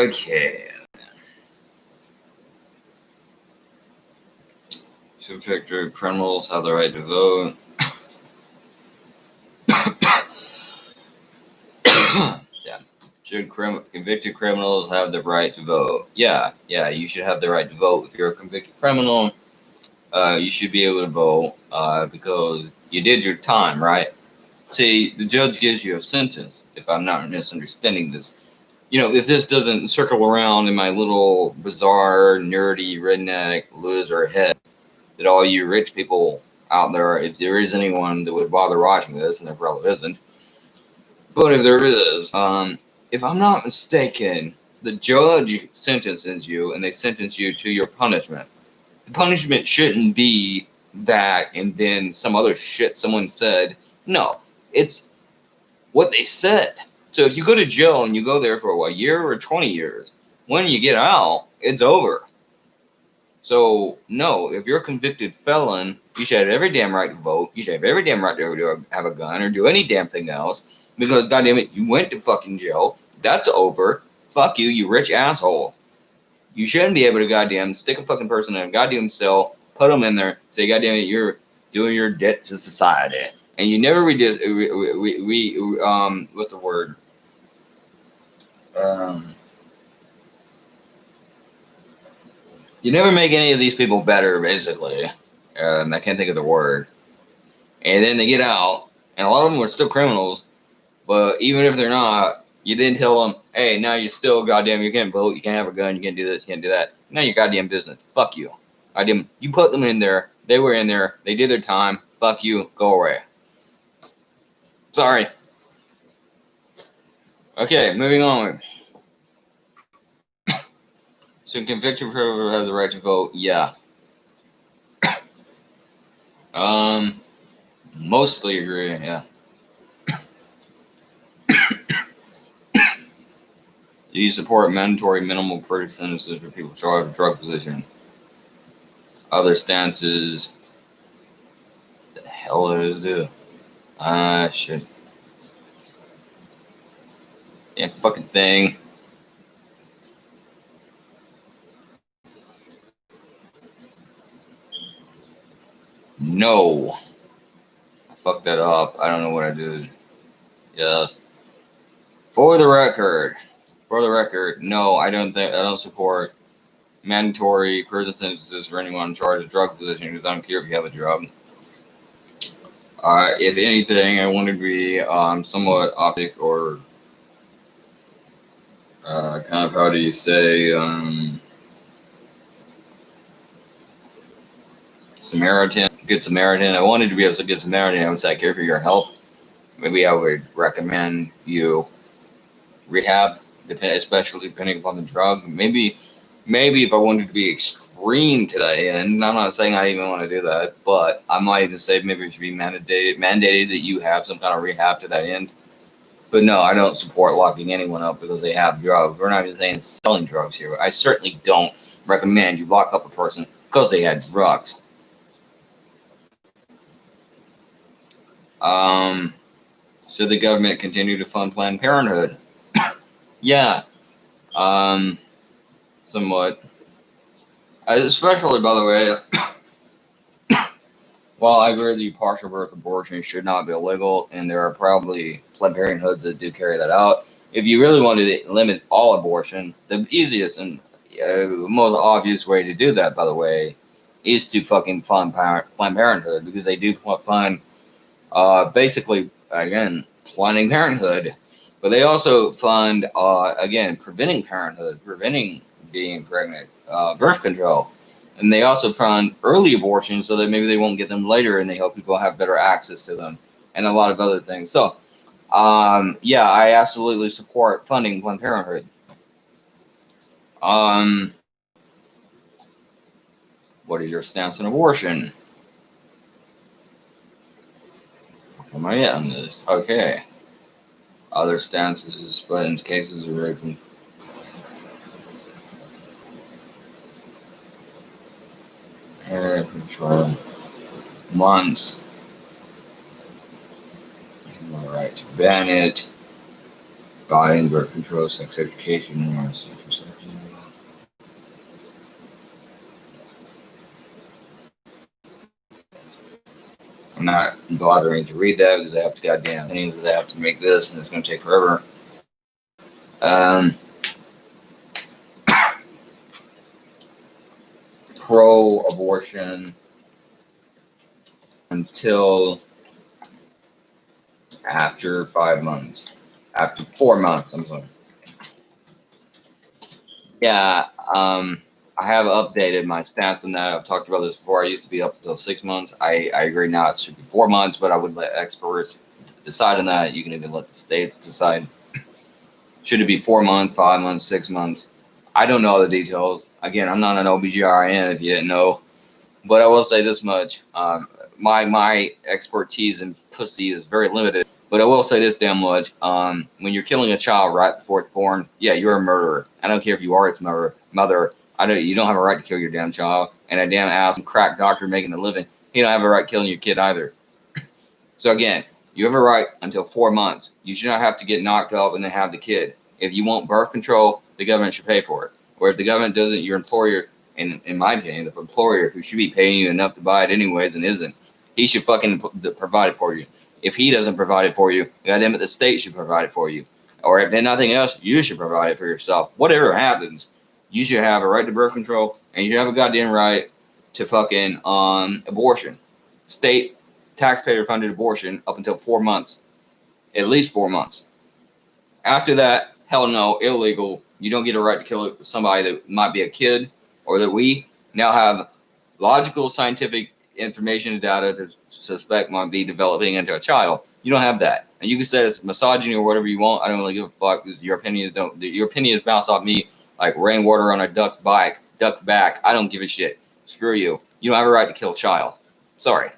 Okay. Convicted criminals have the right to vote. Damn. Should convicted criminals have the right to vote? Yeah, you should have the right to vote. If you're a convicted criminal, you should be able to vote because you did your time, right? See, the judge gives you a sentence, if I'm not misunderstanding this. You know, if this doesn't circle around in my little bizarre, nerdy, redneck, loser head, that all you rich people out there, if there is anyone that would bother watching this, and there probably isn't, but if there is, if I'm not mistaken, the judge sentences you and they sentence you to your punishment. The punishment shouldn't be that and then some other shit someone said. No, it's what they said. So if you go to jail and you go there for a year or 20 years, when you get out, it's over. So, no, if you're a convicted felon, you should have every damn right to vote. You should have every damn right to have a gun or do any damn thing else. Because, goddamn it, you went to fucking jail. That's over. Fuck you, you rich asshole. You shouldn't be able to goddamn stick a fucking person in a goddamn cell, put them in there, say, goddamn it, you're doing your debt to society. And you never what's the word? You never make any of these people better, basically. I can't think of the word. And then they get out, and a lot of them are still criminals, but even if they're not, you didn't tell them, hey, now you're still goddamn, you can't vote, you can't have a gun, you can't do this, you can't do that. Now your goddamn business. Fuck you. You put them in there, they were in there, they did their time, fuck you, go away. Sorry. Okay, moving on. So convicted people have the right to vote, yeah. Mostly agree, yeah. Do you support mandatory minimal prison sentences for people charged with drug possession? Other stances. What the hell does it do? Shit. Damn fucking thing. No. I fucked that up. I don't know what I did. Yeah. For the record, no, I don't support mandatory prison sentences for anyone charged with drug possession because I don't care if you have a drug. If anything, I want to be somewhat optic or kind of, how do you say, Samaritan, good Samaritan. I wanted to be able to good Samaritan. I would say I care for your health. Maybe I would recommend you rehab, especially depending upon the drug. Maybe if I wanted to be extreme to that end, I'm not saying I even want to do that, but I might even say maybe it should be mandated that you have some kind of rehab to that end. But no, I don't support locking anyone up because they have drugs. We're not even saying selling drugs here. I certainly don't recommend you lock up a person because they had drugs. Should the government continue to fund Planned Parenthood? Yeah. Somewhat. Especially, by the way, while I agree that partial birth abortion should not be illegal, and there are probably Planned Parenthoods that do carry that out, if you really wanted to limit all abortion, the easiest and most obvious way to do that, by the way, is to fucking fund Planned Parenthood, because they do fund, basically, again, Planned Parenthood, but they also fund, again, preventing parenthood, preventing being pregnant, birth control. And they also fund early abortions so that maybe they won't get them later, and they help people have better access to them, and a lot of other things. So, yeah, I absolutely support funding Planned Parenthood. What is your stance on abortion? Am I at on this? Okay. Other stances, but in cases of rape and hair control months. All right, to ban it, buying birth control, sex education, or I'm not bothering to read that because I have to goddamn things I have to make this, and it's going to take forever. Pro-abortion until after 5 months. After 4 months, I'm sorry. Yeah, I have updated my stance on that. I've talked about this before. I used to be up until 6 months. I agree now it should be 4 months, but I would let experts decide on that. You can even let the states decide. Should it be 4 months, 5 months, 6 months? I don't know the details. Again, I'm not an OBGYN if you didn't know. But I will say this much. My expertise in pussy is very limited. But I will say this damn much. When you're killing a child right before it's born, yeah, you're a murderer. I don't care if you are its mother. You don't have a right to kill your damn child. And a damn ass crack doctor making a living, he don't have a right killing your kid either. So again, you have a right until 4 months. You should not have to get knocked up and then have the kid. If you want birth control, the government should pay for it. Or if the government doesn't, your employer, in my opinion, the employer who should be paying you enough to buy it anyways and isn't, he should fucking provide it for you. If he doesn't provide it for you, goddamn it, the state should provide it for you. Or if nothing else, you should provide it for yourself. Whatever happens, you should have a right to birth control, and you should have a goddamn right to fucking abortion. State taxpayer-funded abortion up until 4 months. At least 4 months. After that, hell no, illegal. You don't get a right to kill somebody that might be a kid, or that we now have logical, scientific information and data to suspect might be developing into a child. You don't have that. And you can say it's misogyny or whatever you want. I don't really give a fuck because your opinions bounce off me like rainwater on a duck's back. I don't give a shit. Screw you. You don't have a right to kill a child. Sorry.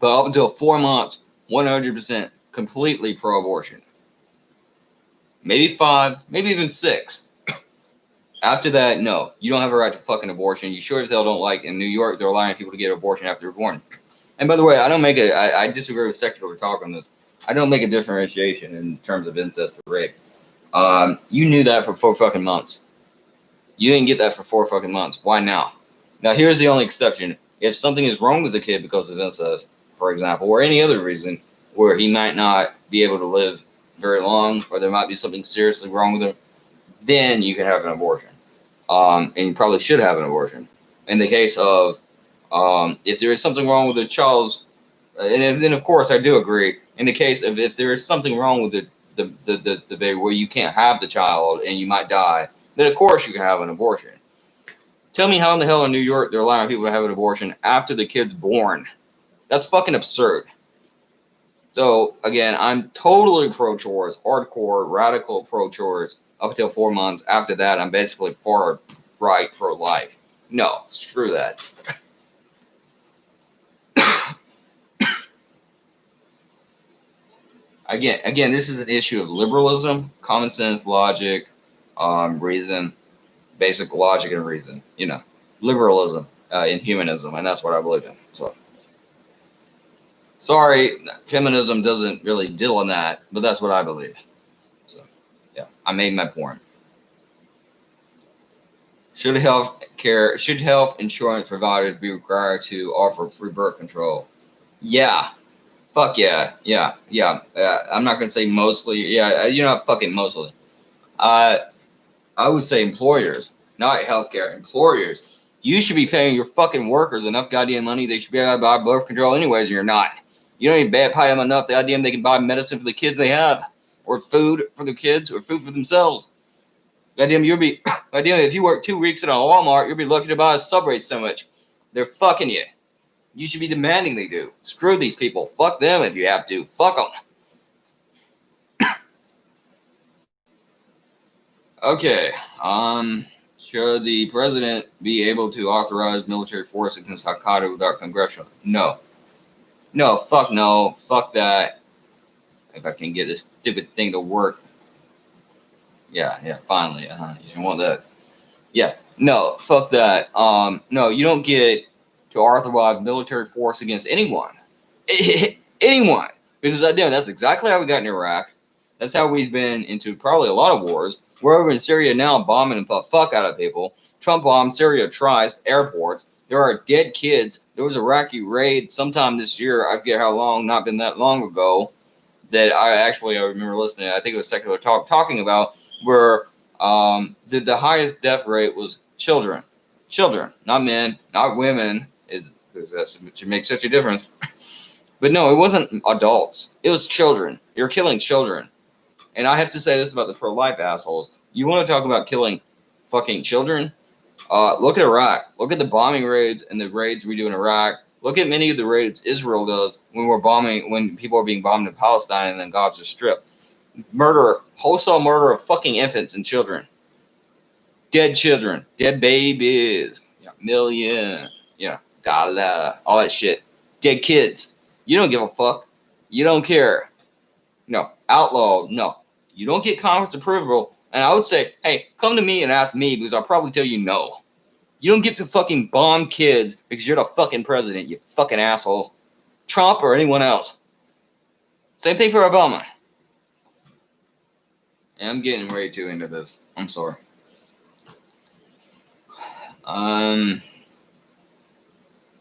But up until 4 months, 100% completely pro-abortion. Maybe 5, maybe even 6. After that, no. You don't have a right to fucking abortion. You sure as hell don't like in New York, they're allowing people to get abortion after they're born. And by the way, I disagree with secular talk on this. I don't make a differentiation in terms of incest or rape. You knew that for 4 fucking months. You didn't get that for 4 fucking months. Why now? Now, here's the only exception. If something is wrong with the kid because of incest, for example, or any other reason where he might not be able to live very long, or there might be something seriously wrong with him, then you can have an abortion. And you probably should have an abortion. In the case of if there is something wrong with the child's, and then of course I do agree. In the case of if there is something wrong with the baby where you can't have the child and you might die, then of course you can have an abortion. Tell me how in the hell in New York they're allowing people to have an abortion after the kid's born. That's fucking absurd. So again, I'm totally pro-choice, hardcore, radical pro-choice up until 4 months. After that, I'm basically far right pro-life. No, screw that. Again, this is an issue of liberalism, common sense, logic, reason, basic logic and reason. You know, liberalism in humanism, and that's what I believe in. So, sorry, feminism doesn't really deal in that, but that's what I believe. So, yeah, I made my point. Should health insurance providers be required to offer free birth control? Yeah. Fuck yeah. I'm not going to say mostly. Yeah, you're not fucking mostly. I would say employers, not healthcare. Employers. You should be paying your fucking workers enough goddamn money. They should be able to buy birth control anyways, and you're not. You don't even pay them enough. Goddamn, they can buy medicine for the kids they have, or food for the kids, or food for themselves. Goddamn, if you work 2 weeks at a Walmart, you'll be lucky to buy a Subway sandwich. They're fucking you. You should be demanding they do. Screw these people. Fuck them if you have to. Fuck them. Okay. Should the president be able to authorize military force against Al Qaeda without congressional? No. No. Fuck no. Fuck that. If I can get this stupid thing to work. Yeah. Finally. You don't want that. Yeah. No. Fuck that. No. You don't get to authorize military force against anyone. Anyone. Because that's exactly how we got in Iraq. That's how we've been into probably a lot of wars We're over in Syria now bombing the fuck out of people. Trump bombed Syria tries, airports. There are dead kids. There was a Iraqi raid sometime this year. I forget how long, not been that long ago, that I remember listening. I think it was Secular Talk talking about where the highest death rate was children, not men, not women. That should make such a difference. But no, it wasn't adults. It was children. You're killing children. And I have to say this about the pro-life assholes. You want to talk about killing fucking children? Look at Iraq. Look at the bombing raids and the raids we do in Iraq. Look at many of the raids Israel does when people are being bombed in Palestine and then Gaza Strip. Wholesale murder of fucking infants and children. Dead children. Dead babies. Yeah, million. Yeah, dollar. All that shit. Dead kids. You don't give a fuck. You don't care. No. Outlaw. No. You don't get Congress approval. And I would say, hey, come to me and ask me because I'll probably tell you no. You don't get to fucking bomb kids because you're the fucking president, you fucking asshole. Trump or anyone else. Same thing for Obama. Yeah, I'm getting way too into this. I'm sorry.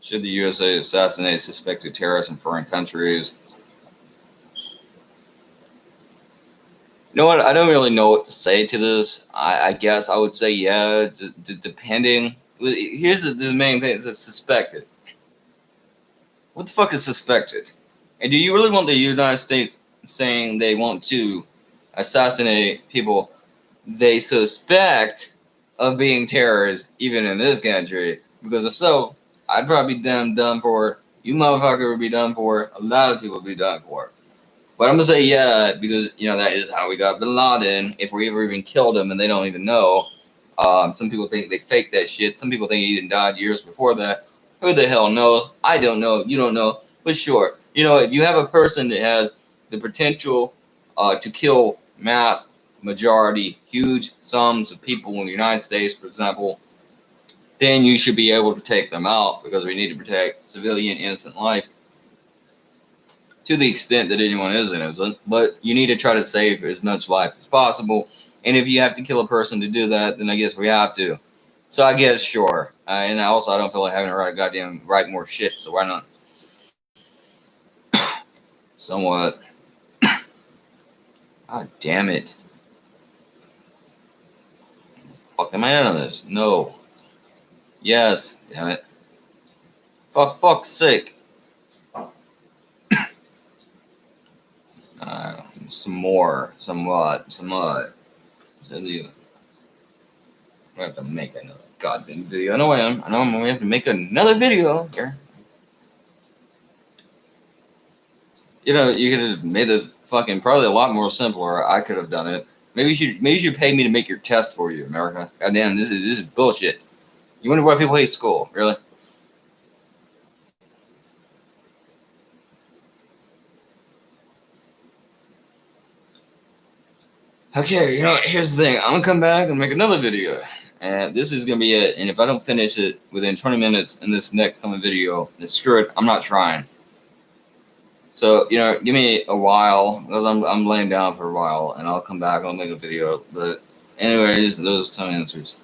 Should the USA assassinate suspected terrorists in foreign countries? You know what? I don't really know what to say to this. I guess I would say yeah, depending. Here's the main thing: is suspected. What the fuck is suspected? And do you really want the United States saying they want to assassinate people they suspect of being terrorists, even in this country? Because if so, I'd probably be done for it. You motherfucker would be done for it. A lot of people would be done for it. But I'm gonna say yeah, because that is how we got Bin Laden. If we ever even killed him and they don't even know. Some people think they faked that shit. Some people think he even died years before that. Who the hell knows? I don't know. You don't know. But sure, if you have a person that has the potential to kill mass majority, huge sums of people in the United States, for example, then you should be able to take them out because we need to protect civilian innocent life. To the extent that anyone is innocent, but you need to try to save as much life as possible. And if you have to kill a person to do that, then I guess we have to. So I guess sure. And also, I don't feel like having to write more shit. So why not? Somewhat. God damn it! Fuck, am I out of this? No. Yes. Damn it. For fuck's sake. Some more. Somewhat. So we have to make another goddamn video. I know we have to make another video here. You could have made this fucking probably a lot more simpler. I could have done it. Maybe you should pay me to make your test for you, America. Goddamn, this is bullshit. You wonder why people hate school, really? Okay, here's the thing. I'm gonna come back and make another video. And this is gonna be it. And if I don't finish it within 20 minutes in this next coming video, then screw it. I'm not trying. So, give me a while because I'm laying down for a while and I'll come back and I'll make a video. But anyways, those are some answers.